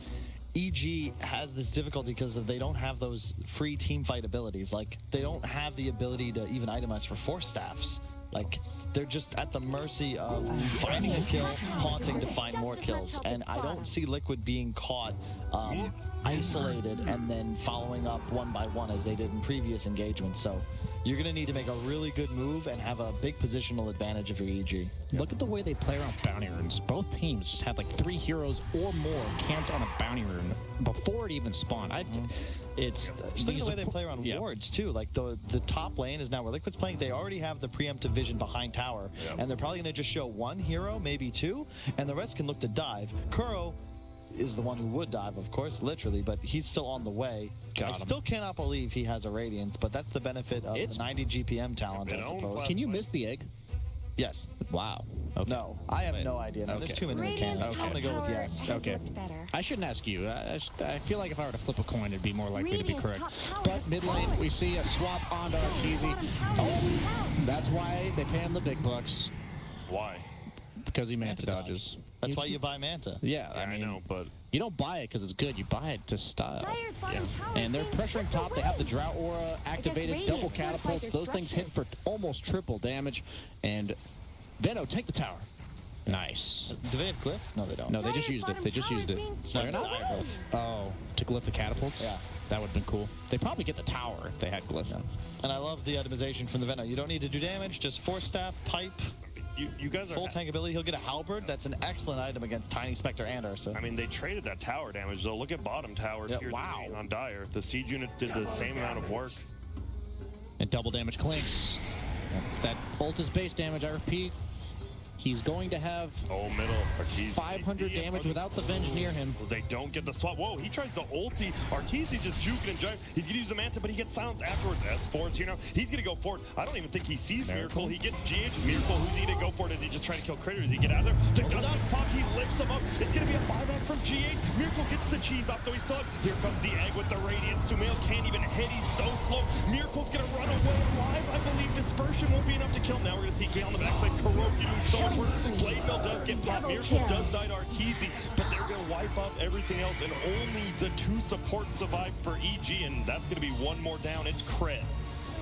EG has this difficulty because they don't have those free team fight abilities. Like, they don't have the ability to even itemize for 4 staffs. Like, they're just at the mercy of finding a kill, haunting to find more kills. And I don't see Liquid being caught isolated and then following up one by one as they did in previous engagements. So you're going to need to make a really good move and have a big positional advantage if you're EG. Look at the way they play around bounty runes. Both teams had like 3 heroes or more camped on a bounty rune before it even spawned. It's Just look at the way they play around wards too. Like the top lane is now where Liquid's playing. They already have the preemptive vision behind tower, and they're probably going to just show 1 hero, maybe 2, and the rest can look to dive. Kuro is the one who would dive, of course, literally, but he's still on the way. Got I him. still cannot believe he has a Radiance, but that's the benefit of the 90 GPM talent, I Been owned suppose. by- Can you miss the egg? Yes. Wow. Okay. No, I have Wait. no idea. No, there's Okay. too many Radiant's mechanics. I'm top going to go with tower yes. has Okay. looked better. I shouldn't ask you. I feel like if I were to flip a coin, it'd be more likely to be Radiant's correct. top tower But has mid lane, fallen. we see a swap onto Dyer's Arteezy. bottom tower Oh, is down. that's why they pay him the big bucks, Why? because he manta Manta dodge. dodges. That's why you buy Manta. Yeah, I know, but You don't buy it because it's good. You buy it to style. Dire's bottom tower And they're is being pressuring stripped top. They have the away. Drought Aura activated, Radiant double fortified catapults. their Those things hit for structures. almost triple damage. And Venom, take the tower. Nice. Do they have Glyph? No, they don't. No, they just Dire's used it. bottom They just tower used is it. being No, you're chipped not. away. Oh, to glyph the catapults? Yeah. That would have been cool. They probably get the tower if they had glyph. And I love the itemization from the Venom. You don't need to do damage, just Force Staff, Pipe, You guys are full tank ability. He'll get a Halberd. That's an excellent item against Tiny Spectre and Ursa. I mean, they traded that tower damage, though. Look at bottom tower Yeah, tier wow. 3 on Dire. The siege units did the same amount of work. And double damage clinks. That ult is base damage, I repeat. He's going to have Oh, middle. Arteezy. 500 damage without the Venge near him. They don't get the swap. Whoa, he tries the ulti. Arteezy just juking and jiving. He's going to use the Manta, but he gets silenced afterwards. S4 is here now. He's going to go for it. I don't even think he sees Miracle. He gets GH. Miracle, who's he to go for it? Is he just trying to kill Critter? Does he get out there? To Dust's pop, he lifts him up. It's going to be a buyback from GH. Miracle gets the cheese off, though he's still up. Here comes the egg with the Radiant. Sumail can't even hit. He's so slow. Miracle's going to run away alive. I believe Dispersion won't be enough to kill him. Now we're going to see Gale on the backside. Kuroki doing so much work. Blade Bell does get popped. Miracle does die to Arteezy, but they're going to wipe up everything else, and only the 2 supports survive for EG, and that's going to be one more down. It's Crit.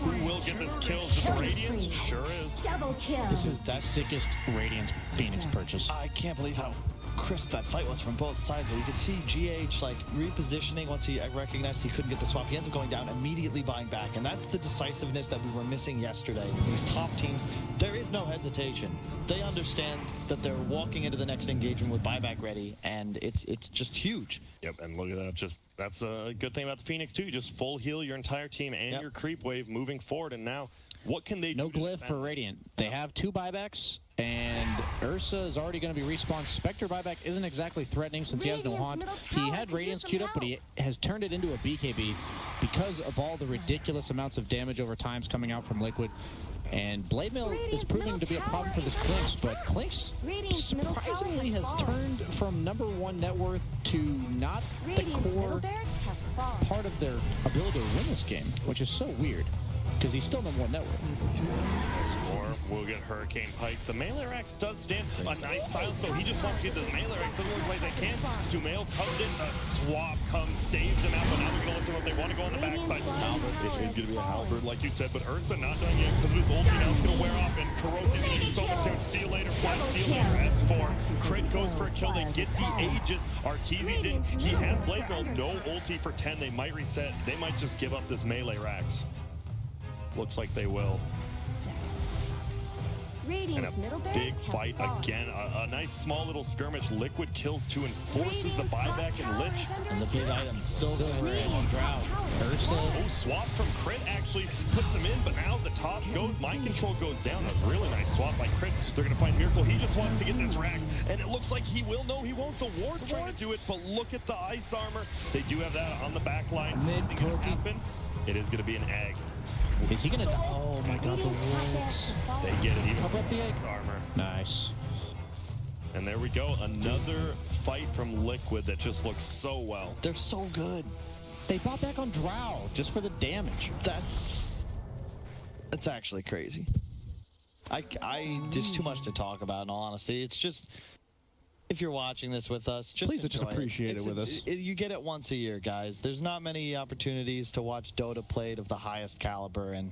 Who will get this kill? Is it the Radiance? Sure is. Double kill. This is the sickest Radiance Phoenix purchase. I can't believe how crisp that fight was from both sides. You could see GH like repositioning once he recognized he couldn't get the swap. He ends up going down, immediately buying back, and that's the decisiveness that we were missing yesterday. These top teams, there is no hesitation. They understand that they're walking into the next engagement with buyback ready, and it's just huge. Yep, and look at that. That's a good thing about the Phoenix too. You just full heal your entire team and your creep wave moving forward. And now, what can they do? No glyph for Radiant. They have 2 buybacks, and Ursa is already going to be respawned. Spectre buyback isn't exactly threatening since he has no haunt. He had Radiance queued up, but he has turned it into a BKB because of all the ridiculous amounts of damage over times coming out from Liquid. And Blade Mail is proving to be a problem for this Clinks, but Clinks surprisingly has turned from #1 net worth to not the core part of their ability to win this game, which is so weird, because he's still #1 net worth. S4 will get Hurricane Pike. The melee Rax does stand a nice silence, though. He just wants to get the melee Rax. Doesn't look like they can. Sumail comes in, a swap comes, saves him out, but now they're going to lift him up. They want to go on the backside. Halberd is going to be a Halberd, like you said, but Ursa not doing it because of his ulti. Now it's going to wear off, and Kuroki's going to do so much damage. See you later, fly, see you later. S4. Crit goes for a kill. They get the Aegis. Arteezy's in. He has Blade Mail. No ulti for 10. They might reset. They might just give up this melee Rax. Looks like they will. And a big fight again. A nice small little skirmish. Liquid kills 2 and forces the buyback and Lich. And the big item, Silver and Drought. Ursa. Oh, swap from Crit actually puts him in, but now the toss goes. Mind Control goes down. A really nice swap by Crit. They're going to find Miracle. He just wants to get this Rax, and it looks like he will. No, he won't. The Ward's trying to do it, but look at the ice armor. They do have that on the back line. Anything going to happen? It is going to be an egg. Is he gonna die? Oh my god, the wards. They get it even Cover up the egg. with armor. Nice. And there we go. Another fight from Liquid that just looks so well. They're so good. They bought back on Drow just for the damage. That's actually crazy. There's too much to talk about, in all honesty. It's just, if you're watching this with us, just Please just enjoy appreciate it with us. You get it once a year, guys. There's not many opportunities to watch Dota played of the highest caliber, and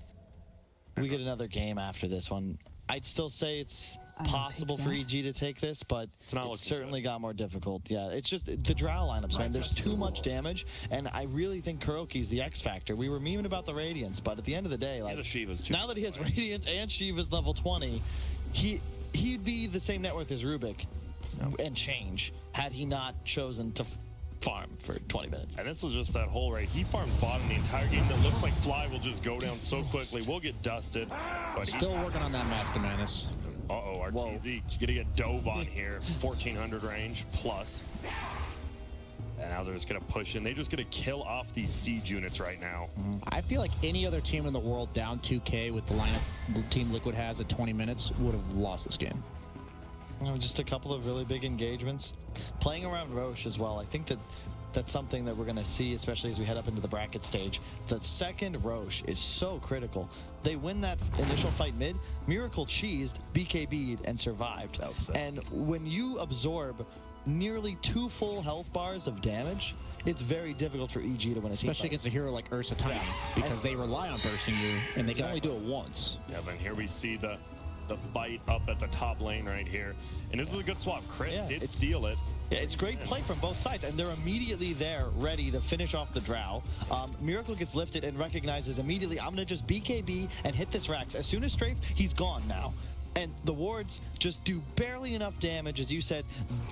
we get another game after this one. I'd still say it's possible for EG to take this, but it's certainly got more difficult. Yeah, it's just the Drow lineups, man. There's too much damage, and I really think Kuroki's the X factor. We were memeing about the Radiance, but at the end of the day, like, now that he has Radiance and Shiva's level 20, he'd be the same net worth as Rubik and change had he not chosen to farm for 20 minutes. And this was just that whole right. He farmed bottom the entire game. That looks like Fly will just go down so quickly. We'll get dusted. But Still working on that Mask of Madness. Uh-oh, Arteezy gonna get dove on here. 1400 range plus. And now they're just gonna push in. They're just gonna kill off these siege units right now. I feel like any other team in the world down 2K with the lineup Team Liquid has at 20 minutes would have lost this game. Just a couple of really big engagements. Playing around Roche as well. I think that's something that we're going to see, especially as we head up into the bracket stage. The second Roche is so critical. They win that initial fight mid, Miracle cheesed, BKB'd, and survived. That was sick. And when you absorb nearly 2 full health bars of damage, it's very difficult for EG to win a team Especially fight. against a hero like Ursa Tiny, because they rely on bursting you, and they can only do it once. Yeah, then here we see the fight up at the top lane right here. And this was a good swap. Crit did steal it. Yeah, it's great play from both sides, and they're immediately there, ready to finish off the drow. Miracle gets lifted and recognizes immediately, I'm going to just BKB and hit this Rax. As soon as strafe, he's gone now. And the wards just do barely enough damage, as you said.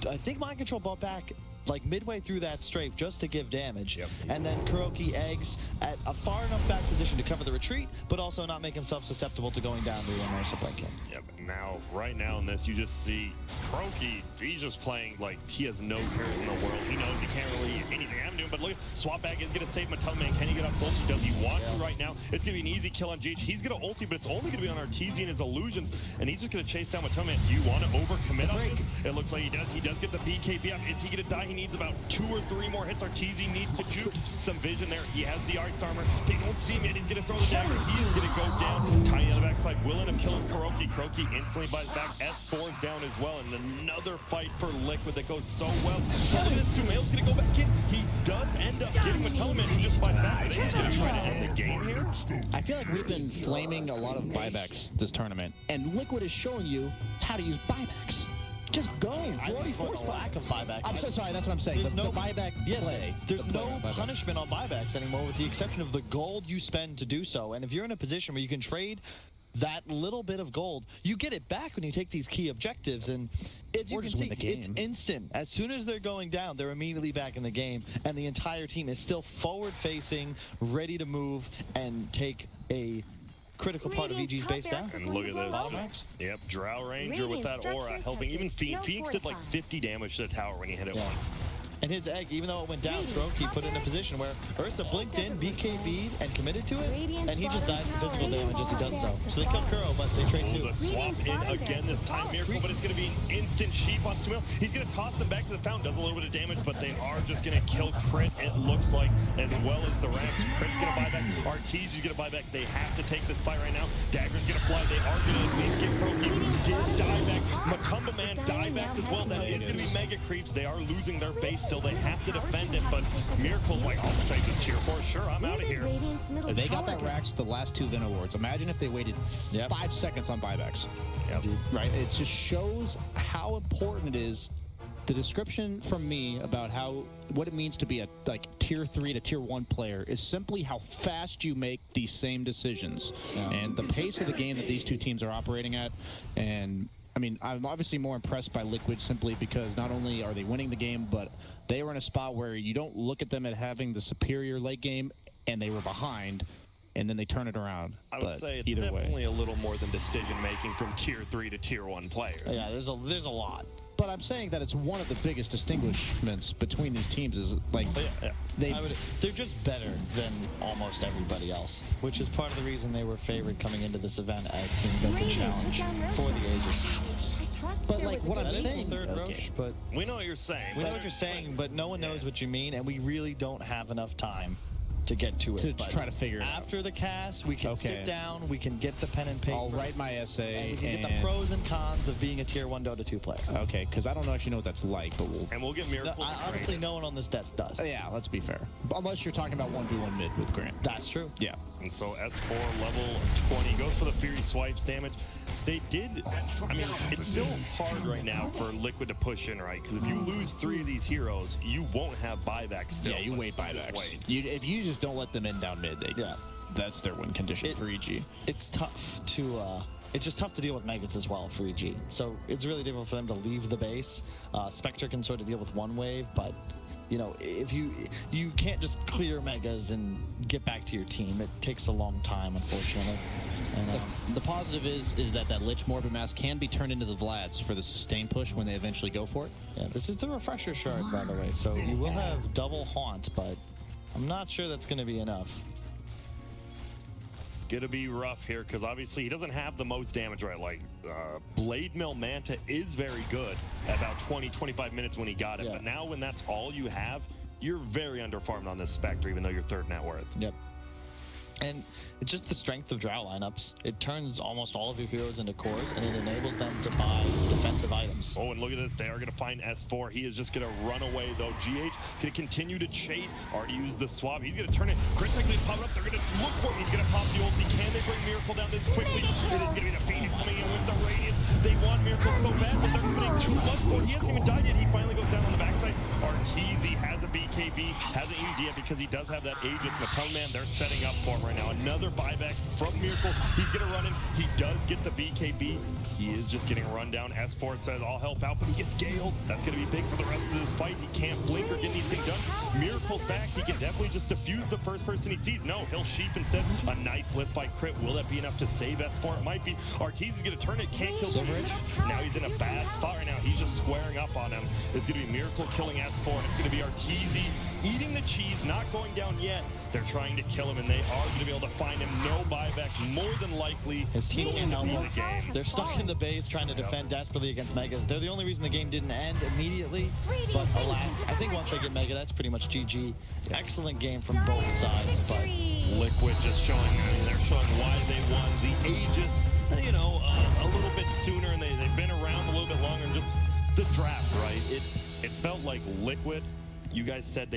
I think Mind Control bought back like midway through that strafe just to give damage. And then Kuroki eggs at a far enough back position to cover the retreat, but also not make himself susceptible to going down to the Mercer blanket. Now, right now in this, you just see Kuroki, he's just playing like he has no cares in the world. He knows he can't really anything happen to him, but look, Swap Bag is going to save Matome. Can he get up ulti? Does he want to right now? It's going to be an easy kill on GH. He's going to ulti, but it's only going to be on Arteezy and his illusions, and he's just going to chase down Matome. Do you want to overcommit on this? It looks like he does. He does get the BKB up. Is he going to die? He needs about 2 or 3 more hits. Arteezy needs to juke. Some vision there. He has the Ice Armor. They don't see him yet. He's going to throw the dagger. He is going to go down. Tiny on the backside will end up killing Kuroki. Kuroki instantly buys back. S4 is down as well, and another fight for Liquid that goes so well. Look at this. Sumail's going to go back in. He does end up getting Matome, and he just buys back. But he's going to try to end the game here. I feel like we've been flaming a lot of buybacks this tournament, and Liquid is showing you how to use buybacks. Just go. For the lack of buyback. I'm so sorry, that's what I'm saying. There's no buyback play. There's no punishment on buybacks anymore, with the exception of the gold you spend to do so. And if you're in a position where you can trade that little bit of gold, you get it back when you take these key objectives. And as you can see, it's instant. As soon as they're going down, they're immediately back in the game, and the entire team is still forward-facing, ready to move and take a critical part of EG's base down. And look at this. Yep, Drow Ranger with that aura helping. Even Phoenix did like 50 damage to the tower when he hit it once. And his egg, even though it went down, Kuroki put it in a position where Ursa blinked in, BKB'd, and committed to it, and he just died from physical damage as he does so. So they killed Kuro, but they trade too. The swap in again this time, Miracle, but it's going to be an instant sheep on Sumail. He's going to toss them back to the fountain, does a little bit of damage, but they are just going to kill Crit, it looks like, as well as the Rax. Crit's going to buy back, Arteezy's going to buy back. They have to take this fight right now. Dagger's going to fly, they are going to at least get Kuroki. Did die back. Matumba Man die back as well. That is going to be mega creeps. They are losing their base still. They have to defend it, but Miracle's like, I'll take this tier 4. Sure, I'm out of here. They got that Rax with the last 2 Vin Awards. Imagine if they waited 5 seconds on buybacks. Right? It just shows how important it is. The description from me about what it means to be a tier 3 to tier 1 player is simply how fast you make these same decisions and the pace of the game that these two teams are operating at. And I mean, I'm obviously more impressed by Liquid simply because not only are they winning the game, but they were in a spot where you don't look at them at having the superior late game, and they were behind, and then they turn it around. I would say it's definitely a little more than decision-making from tier 3 to tier 1 players. Yeah, there's a lot. But I'm saying that it's one of the biggest distinguishments between these teams is like they're just better than almost everybody else, which is part of the reason they were favored coming into this event as teams that can challenge for the ages. But like what I'm saying, Roche, but we know what you're saying. We know what you're saying, but no one knows what you mean, and we really don't have enough time to get to it. To try to figure it out. After the cast, we can sit down, we can get the pen and paper. I'll write my essay. And we can get the pros and cons of being a tier 1 Dota 2 player. Okay, because I don't actually know what that's like, but we'll get Miracle. Honestly, no one on this desk does. Yeah, let's be fair. Unless you're talking about 1v1 mid with Grant. That's true. Yeah. And so S4 level 20 goes for the Fury swipes damage. They did, I mean, it's still hard right now for Liquid to push in, right? Because if you lose 3 of these heroes, you won't have buybacks still. Yeah, you wait buybacks. If you just don't let them in down mid, that's their win condition for EG. It's tough to, it's just tough to deal with Megas as well for EG. So it's really difficult for them to leave the base. Spectre can sort of deal with one wave, but you know, if you can't just clear Megas and get back to your team. It takes a long time, unfortunately. And, the positive is that Lich Morbid Mask can be turned into the Vlads for the sustain push when they eventually go for it. Yeah, this is the refresher shard, by the way, so you will have double haunt, but I'm not sure that's going to be enough. Gonna be rough here because obviously he doesn't have the most damage, right? Like Blade Mill Manta is very good at about 20-25 minutes when he got it, but now when that's all you have, you're very underfarmed on this Spectre, even though you're 3rd net worth. Yep. And it's just the strength of Drow lineups. It turns almost all of your heroes into cores, and it enables them to buy defensive items. Oh, and look at this. They are going to find S4. He is just going to run away, though. GH going to continue to chase. Already used the swap. He's going to turn it. Critically pop it up. They're going to look for him. He's going to pop the ulti. Can they bring Miracle down this quickly? It is going to be the Phoenix coming in with the Radiant. They want Miracle so bad, but they're committing too much for it. He hasn't even died yet. He finally goes down on the backside. Arteezy has a BKB. Hasn't used yet because he does have that Aegis. Matone Man, they're setting up for him right now. Another buyback from Miracle. He's going to run in. He does get the BKB. He is just getting run down. S4 says, I'll help out, but he gets galed. That's going to be big for the rest of this fight. He can't blink or get anything done. Miracle's back. He can definitely just defuse the first person he sees. No, he'll sheep instead. A nice lift by Crit. Will that be enough to save S4? It might be. Arteezy's going to turn it. Can't kill Silverage. Now he's in a bad spot right now. He's just squaring up on him. It's going to be Miracle killing S4, and it's going to be Arteezy eating the cheese, not going down yet. They're trying to kill him, and they are going to be able to find him. No buyback, more than likely. His team will can't help win him. the game. They're stuck in the base trying to defend desperately against Megas. They're the only reason the game didn't end immediately. But alas, I think once they get Mega, that's pretty much GG. Excellent game from both sides, but Liquid just showing, they're showing why they won the Aegis, you know, a little bit sooner, and they've been around a little bit longer. And just the draft, right? It felt like Liquid, you guys said they